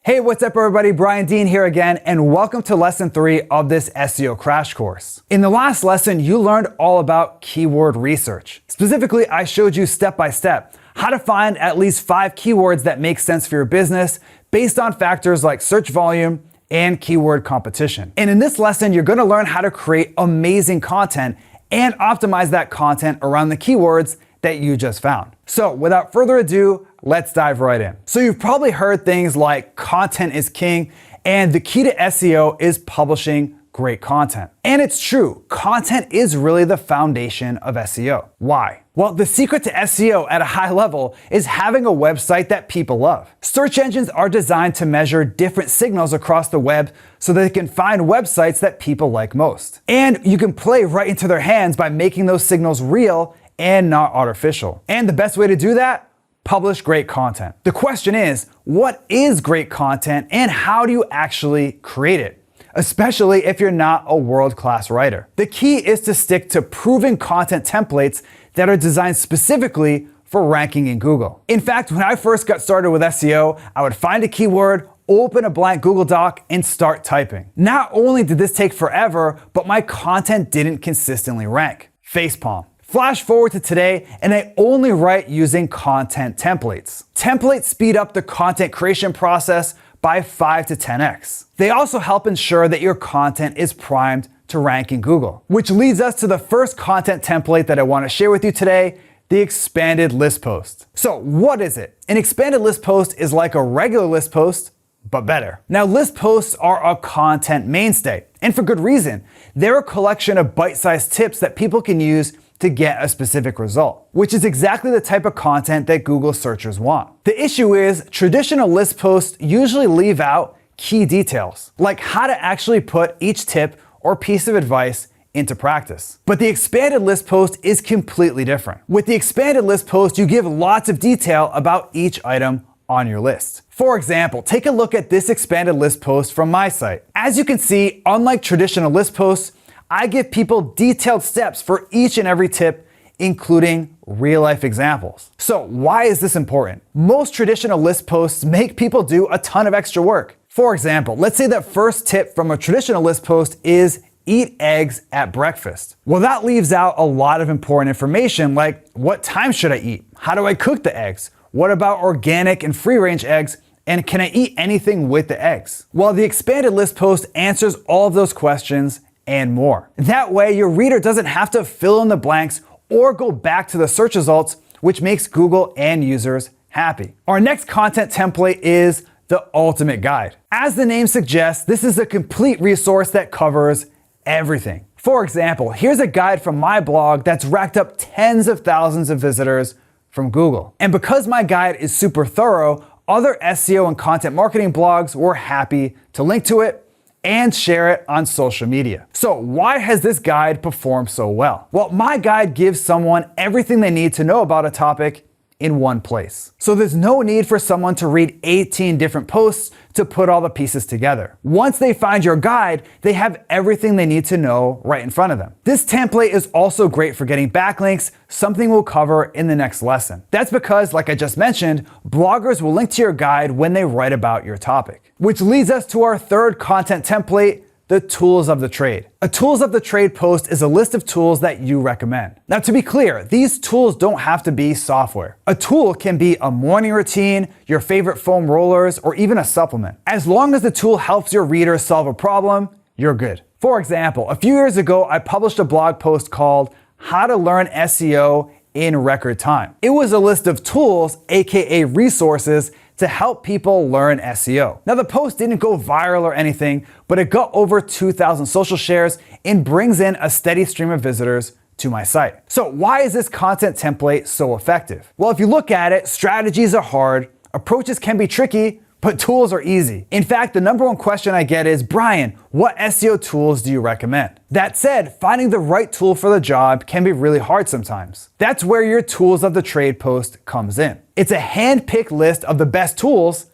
Hey, what's up everybody? Brian Dean here again, and welcome to lesson 3 of this SEO crash course. In the last lesson, you learned all about keyword research. Specifically, I showed you step by step how to find at least 5 keywords that make sense for your business based on factors like search volume and keyword competition. And in this lesson, you're gonna learn how to create amazing content and optimize that content around the keywords that you just found. So without further ado, let's dive right in. So you've probably heard things like content is king, and the key to SEO is publishing great content. And it's true, content is really the foundation of SEO. Why? Well, the secret to SEO at a high level is having a website that people love. Search engines are designed to measure different signals across the web so they can find websites that people like most. And you can play right into their hands by making those signals real and not artificial. And the best way to do that? Publish great content. The question is, what is great content and how do you actually create it? Especially if you're not a world-class writer. The key is to stick to proven content templates that are designed specifically for ranking in Google. In fact, when I first got started with SEO, I would find a keyword, open a blank Google Doc, and start typing. Not only did this take forever, but my content didn't consistently rank. Facepalm. Flash forward to today, and I only write using content templates. Templates speed up the content creation process by 5 to 10x. They also help ensure that your content is primed to rank in Google. Which leads us to the first content template that I want to share with you today, the expanded list post. So what is it? An expanded list post is like a regular list post, but better. Now, list posts are a content mainstay, and for good reason. They're a collection of bite-sized tips that people can use to get a specific result, which is exactly the type of content that Google searchers want. The issue is traditional list posts usually leave out key details, like how to actually put each tip or piece of advice into practice. But the expanded list post is completely different. With the expanded list post, you give lots of detail about each item on your list. For example, take a look at this expanded list post from my site. As you can see, unlike traditional list posts, I give people detailed steps for each and every tip, including real-life examples. So why is this important? Most traditional list posts make people do a ton of extra work. For example, let's say that first tip from a traditional list post is eat eggs at breakfast. Well, that leaves out a lot of important information like what time should I eat? How do I cook the eggs? What about organic and free-range eggs? And can I eat anything with the eggs? Well, the expanded list post answers all of those questions and more. That way, your reader doesn't have to fill in the blanks or go back to the search results, which makes Google and users happy. Our next content template is the ultimate guide. As the name suggests, this is a complete resource that covers everything. For example, here's a guide from my blog that's racked up tens of thousands of visitors from Google. And because my guide is super thorough, other SEO and content marketing blogs were happy to link to it and share it on social media. So why has this guide performed so well? Well, my guide gives someone everything they need to know about a topic in one place. So there's no need for someone to read 18 different posts to put all the pieces together. Once they find your guide, they have everything they need to know right in front of them. This template is also great for getting backlinks, something we'll cover in the next lesson. That's because, like I just mentioned, bloggers will link to your guide when they write about your topic. Which leads us to our third content template, the tools of the trade. A tools of the trade post is a list of tools that you recommend. Now, to be clear, these tools don't have to be software. A tool can be a morning routine, your favorite foam rollers, or even a supplement. As long as the tool helps your readers solve a problem, you're good. For example, a few years ago, I published a blog post called How to Learn SEO in Record Time. It was a list of tools, aka resources, to help people learn SEO. Now, the post didn't go viral or anything, but it got over 2,000 social shares and brings in a steady stream of visitors to my site. So why is this content template so effective? Well, if you look at it, strategies are hard, approaches can be tricky, but tools are easy. In fact, the number one question I get is, Brian, what SEO tools do you recommend? That said, finding the right tool for the job can be really hard sometimes. That's where your tools of the trade post comes in. It's a hand-picked list of the best tools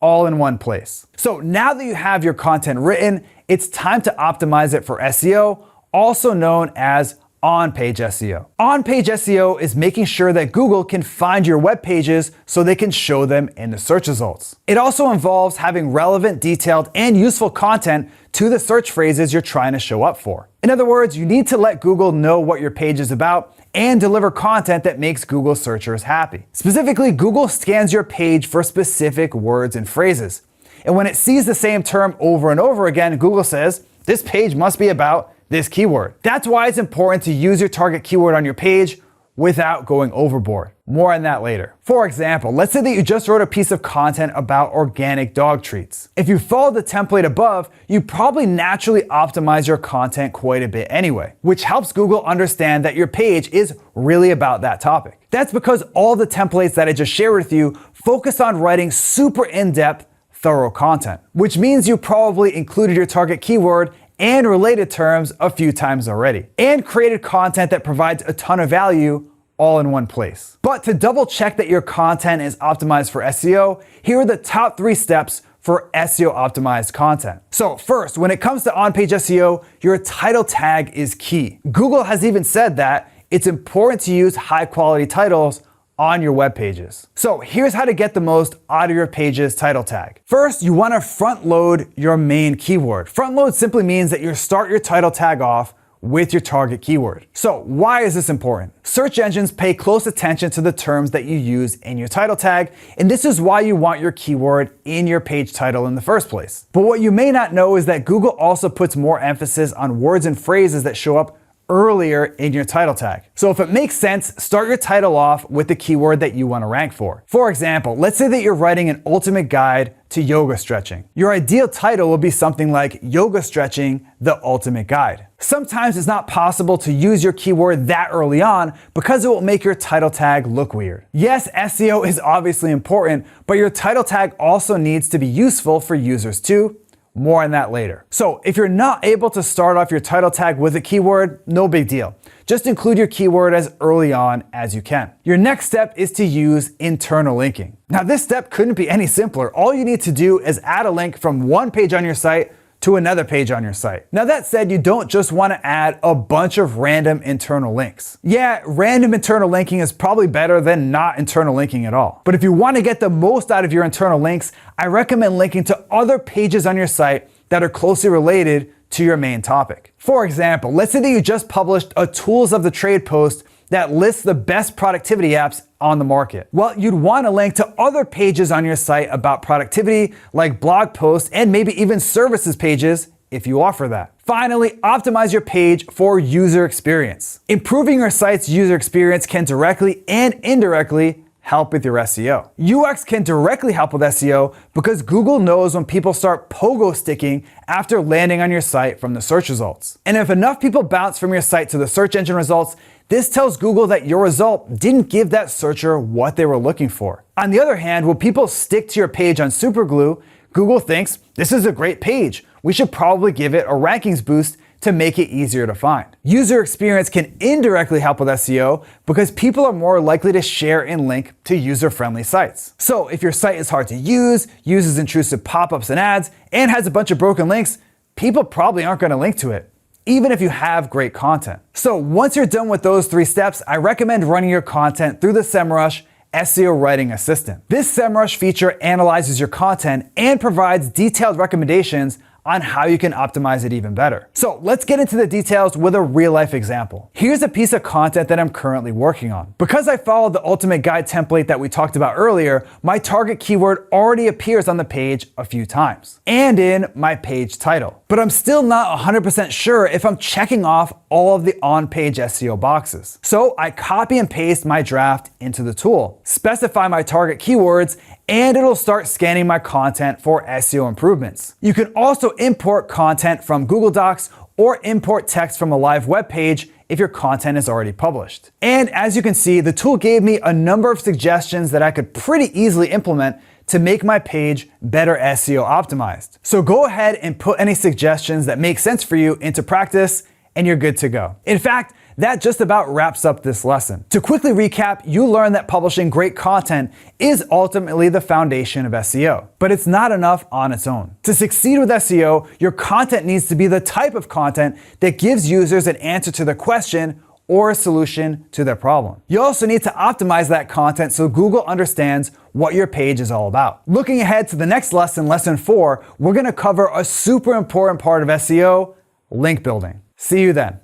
all in one place. So now that you have your content written, it's time to optimize it for SEO, also known as on-page SEO. On-page SEO is making sure that Google can find your web pages so they can show them in the search results. It also involves having relevant, detailed, and useful content to the search phrases you're trying to show up for. In other words, you need to let Google know what your page is about and deliver content that makes Google searchers happy. Specifically, Google scans your page for specific words and phrases. And when it sees the same term over and over again, Google says, this page must be about this keyword. That's why it's important to use your target keyword on your page without going overboard. More on that later. For example, let's say that you just wrote a piece of content about organic dog treats. If you followed the template above, you probably naturally optimize your content quite a bit anyway, which helps Google understand that your page is really about that topic. That's because all the templates that I just shared with you focus on writing super in-depth, thorough content, which means you probably included your target keyword and related terms a few times already, and created content that provides a ton of value all in one place. But to double check that your content is optimized for SEO, here are the top 3 steps for SEO optimized content. So first, when it comes to on-page SEO, your title tag is key. Google has even said that it's important to use high quality titles on your web pages. So here's how to get the most out of your page's title tag. First, you want to front load your main keyword. Front load simply means that you start your title tag off with your target keyword. So why is this important? Search engines pay close attention to the terms that you use in your title tag, and this is why you want your keyword in your page title in the first place. But what you may not know is that Google also puts more emphasis on words and phrases that show up earlier in your title tag. So if it makes sense, start your title off with the keyword that you want to rank for. For example, let's say that you're writing an ultimate guide to yoga stretching. Your ideal title will be something like Yoga Stretching, the Ultimate Guide. Sometimes it's not possible to use your keyword that early on because it will make your title tag look weird. Yes, SEO is obviously important, but your title tag also needs to be useful for users too. More on that later. So if you're not able to start off your title tag with a keyword, no big deal. Just include your keyword as early on as you can. Your next step is to use internal linking. Now this step couldn't be any simpler. All you need to do is add a link from one page on your site to another page on your site. Now that said, you don't just want to add a bunch of random internal links. Yeah, random internal linking is probably better than not internal linking at all. But if you want to get the most out of your internal links, I recommend linking to other pages on your site that are closely related to your main topic. For example, let's say that you just published a tools of the trade post that lists the best productivity apps on the market. Well, you'd want to link to other pages on your site about productivity, like blog posts and maybe even services pages if you offer that. Finally, optimize your page for user experience. Improving your site's user experience can directly and indirectly help with your SEO. UX can directly help with SEO because Google knows when people start pogo sticking after landing on your site from the search results. And if enough people bounce from your site to the search engine results, this tells Google that your result didn't give that searcher what they were looking for. On the other hand, when people stick to your page on superglue, Google thinks this is a great page. We should probably give it a rankings boost to make it easier to find. User experience can indirectly help with SEO because people are more likely to share and link to user-friendly sites. So if your site is hard to use, uses intrusive pop-ups and ads, and has a bunch of broken links, people probably aren't going to link to it, even if you have great content. So once you're done with those 3 steps, I recommend running your content through the SEMrush SEO Writing Assistant. This SEMrush feature analyzes your content and provides detailed recommendations on how you can optimize it even better. So let's get into the details with a real life example. Here's a piece of content that I'm currently working on. Because I followed the ultimate guide template that we talked about earlier, my target keyword already appears on the page a few times and in my page title. But I'm still not 100% sure if I'm checking off all of the on-page SEO boxes. So I copy and paste my draft into the tool, specify my target keywords, and it'll start scanning my content for SEO improvements. You can also import content from Google Docs or import text from a live web page if your content is already published. And as you can see, the tool gave me a number of suggestions that I could pretty easily implement to make my page better SEO optimized. So go ahead and put any suggestions that make sense for you into practice and you're good to go. In fact, that just about wraps up this lesson. To quickly recap, you learned that publishing great content is ultimately the foundation of SEO, but it's not enough on its own. To succeed with SEO, your content needs to be the type of content that gives users an answer to the question, or a solution to their problem. You also need to optimize that content so Google understands what your page is all about. Looking ahead to the next lesson, lesson 4, we're gonna cover a super important part of SEO, link building. See you then.